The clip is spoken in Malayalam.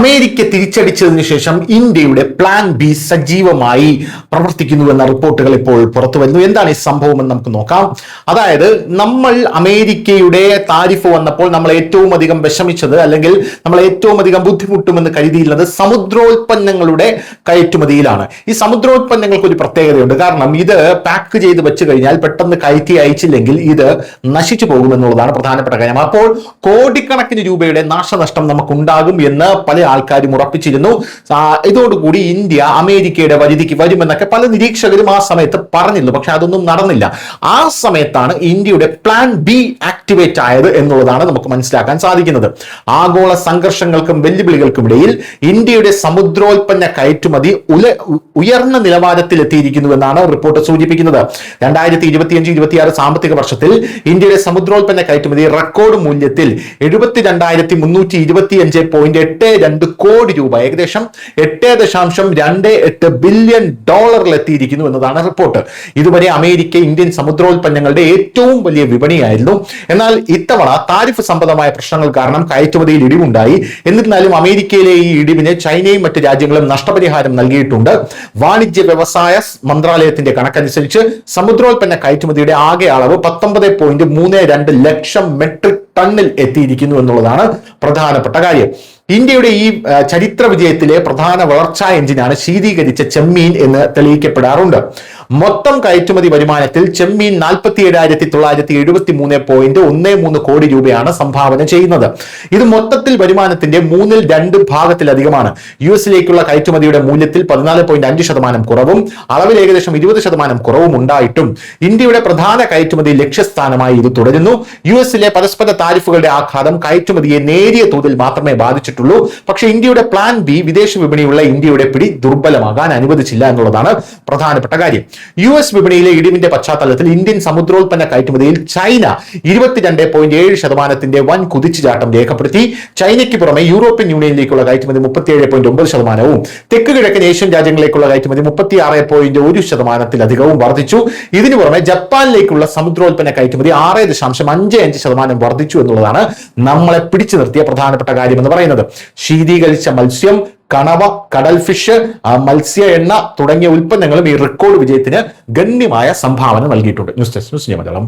അമേരിക്ക തിരിച്ചടിച്ചതിന് ശേഷം ഇന്ത്യയുടെ പ്ലാൻ ബി സജീവമായി പ്രവർത്തിക്കുന്നുവെന്ന റിപ്പോർട്ടുകൾ ഇപ്പോൾ പുറത്തു വരുന്നു. എന്താണ് ഈ സംഭവം എന്ന് നമുക്ക് നോക്കാം. അതായത് നമ്മൾ അമേരിക്കയുടെ താരിഫ് വന്നപ്പോൾ നമ്മൾ ഏറ്റവും അധികം വിഷമിച്ചത് അല്ലെങ്കിൽ നമ്മൾ ഏറ്റവും അധികം ബുദ്ധിമുട്ടുമെന്ന് കരുതിയിരുന്നത് സമുദ്രോൽപ്പന്നങ്ങളുടെ കയറ്റുമതിയിലാണ്. ഈ സമുദ്രോൽപ്പന്നങ്ങൾക്ക് ഒരു പ്രത്യേകതയുണ്ട്. കാരണം ഇത് പാക്ക് ചെയ്ത് വെച്ച് കഴിഞ്ഞാൽ പെട്ടെന്ന് കയറ്റി അയച്ചില്ലെങ്കിൽ ഇത് നശിച്ചു പോകുമെന്നുള്ളതാണ് പ്രധാനപ്പെട്ട കാര്യം. അപ്പോൾ കോടിക്കണക്കിന് രൂപയുടെ നാശനഷ്ടം നമുക്കുണ്ടാകും എന്ന് പല ആൾക്കാരും ഉറപ്പിച്ചിരുന്നു. ഇതോടുകൂടി ഇന്ത്യ അമേരിക്കയുടെ പരിധിക്ക് വരുമെന്നൊക്കെ പല നിരീക്ഷകരും ആ സമയത്ത് പറഞ്ഞിരുന്നു. പക്ഷെ അതൊന്നും നടന്നില്ല. ആ സമയത്താണ് ഇന്ത്യയുടെ പ്ലാൻ ബി ആക്ടിവേറ്റ് ആയത് എന്നുള്ളതാണ് നമുക്ക് മനസ്സിലാക്കാൻ സാധിക്കുന്നത്. ആഗോള സംഘർഷങ്ങൾക്കും വെല്ലുവിളികൾക്കും ഇടയിൽ ഇന്ത്യയുടെ സമുദ്രോൽപ്പന്ന കയറ്റുമതി ഉയർന്ന നിലവാരത്തിൽ എത്തിയിരിക്കുന്നുവെന്നാണ് റിപ്പോർട്ട് സൂചിപ്പിക്കുന്നത്. 2025-26 സാമ്പത്തിക വർഷത്തിൽ ഇന്ത്യയുടെ സമുദ്രോൽപ്പന്ന കയറ്റുമതി റെക്കോർഡ് മൂല്യത്തിൽ 72,325.82 കോടി രൂപ, ഏകദേശം $8.28 ബില്യൺ എത്തിയിരിക്കുന്നു എന്നതാണ് റിപ്പോർട്ട്. ഇതുവരെ അമേരിക്ക ഇന്ത്യൻ സമുദ്രോൽപ്പന്നങ്ങളുടെ ഏറ്റവും വലിയ വിപണിയായിരുന്നു. എന്നാൽ ഇത്തവണ താരിഫ് സംബന്ധമായ പ്രശ്നങ്ങൾ കാരണം കയറ്റുമതിയിൽ ഇടിവുണ്ടായി. എന്നിരുന്നാലും അമേരിക്കയിലെ ഈ ഇടിവിന് ചൈനയും മറ്റ് രാജ്യങ്ങളും നഷ്ടപരിഹാരം നൽകിയിട്ടുണ്ട്. വാണിജ്യ വ്യവസായ മന്ത്രാലയത്തിന്റെ കണക്കനുസരിച്ച് സമുദ്രോൽപ്പന്ന കയറ്റുമതിയുടെ ആകെ അളവ് 19.32 ലക്ഷം മെട്രിക് ടണ്ണിൽ എത്തിയിരിക്കുന്നു എന്നുള്ളതാണ് പ്രധാനപ്പെട്ട കാര്യം. ഇന്ത്യയുടെ ഈ ചരിത്ര വിജയത്തിലെ പ്രധാന വളർച്ചാ എഞ്ചിനാണ് ശീതീകരിച്ച ചെമ്മീൻ എന്ന് തെളിയിക്കപ്പെടാറുണ്ട്. മൊത്തം കയറ്റുമതി വരുമാനത്തിൽ ചെമ്മീൻ 47,973.13 കോടി രൂപയാണ് സംഭാവന ചെയ്യുന്നത്. ഇത് മൊത്തത്തിൽ വരുമാനത്തിന്റെ 2/3 യു എസിലേക്കുള്ള കയറ്റുമതിയുടെ മൂല്യത്തിൽ 14.5% കുറവും അളവിൽ ഏകദേശം 20% കുറവും ഉണ്ടായിട്ടും ഇന്ത്യയുടെ പ്രധാന കയറ്റുമതി ലക്ഷ്യസ്ഥാനമായി ഇത് തുടരുന്നു. യു എസിലെ പരസ്പര താരിഫുകളുടെ ആഘാതം കയറ്റുമതിയെ നേരിയ തോതിൽ മാത്രമേ ബാധിച്ചിട്ടുള്ളൂ. പക്ഷേ ഇന്ത്യയുടെ പ്ലാൻ ബി വിദേശ വിപണിയുള്ള ഇന്ത്യയുടെ പിടി ദുർബലമാകാൻ അനുവദിച്ചില്ല എന്നുള്ളതാണ് പ്രധാനപ്പെട്ട കാര്യം. യു എസ് വിപണിയിലെ ഇടിവിന്റെ പശ്ചാത്തലത്തിൽ ഇന്ത്യൻ സമുദ്രോൽപ്പന്ന കയറ്റുമതിയിൽ ചൈന 22.7% വൻ കുതിച്ചുചാട്ടം രേഖപ്പെടുത്തി. ചൈനയ്ക്ക് പുറമെ യൂറോപ്യൻ യൂണിയനിലേക്കുള്ള കയറ്റുമതി 37.9%, തെക്ക് കിഴക്കൻ ഏഷ്യൻ രാജ്യങ്ങളിലേക്കുള്ള കയറ്റുമതി 36.1% വർദ്ധിച്ചു. ഇതിനു പുറമെ ജപ്പാനിലേക്കുള്ള സമുദ്രോൽപ്പന്ന കയറ്റുമതി 6.55% വർദ്ധിച്ചു എന്നുള്ളതാണ് നമ്മളെ പിടിച്ചു നിർത്തിയ പ്രധാനപ്പെട്ട കാര്യം എന്ന് പറയുന്നത്. ശീതീകരിച്ച മത്സ്യം, കണവ, കടൽ ഫിഷ്, മത്സ്യ എണ്ണ തുടങ്ങിയ ഉൽപ്പന്നങ്ങളും ഈ റെക്കോർഡ് വിജയത്തിന് ഗണ്യമായ സംഭാവന നൽകിയിട്ടുണ്ട്. News desk news Malayalam.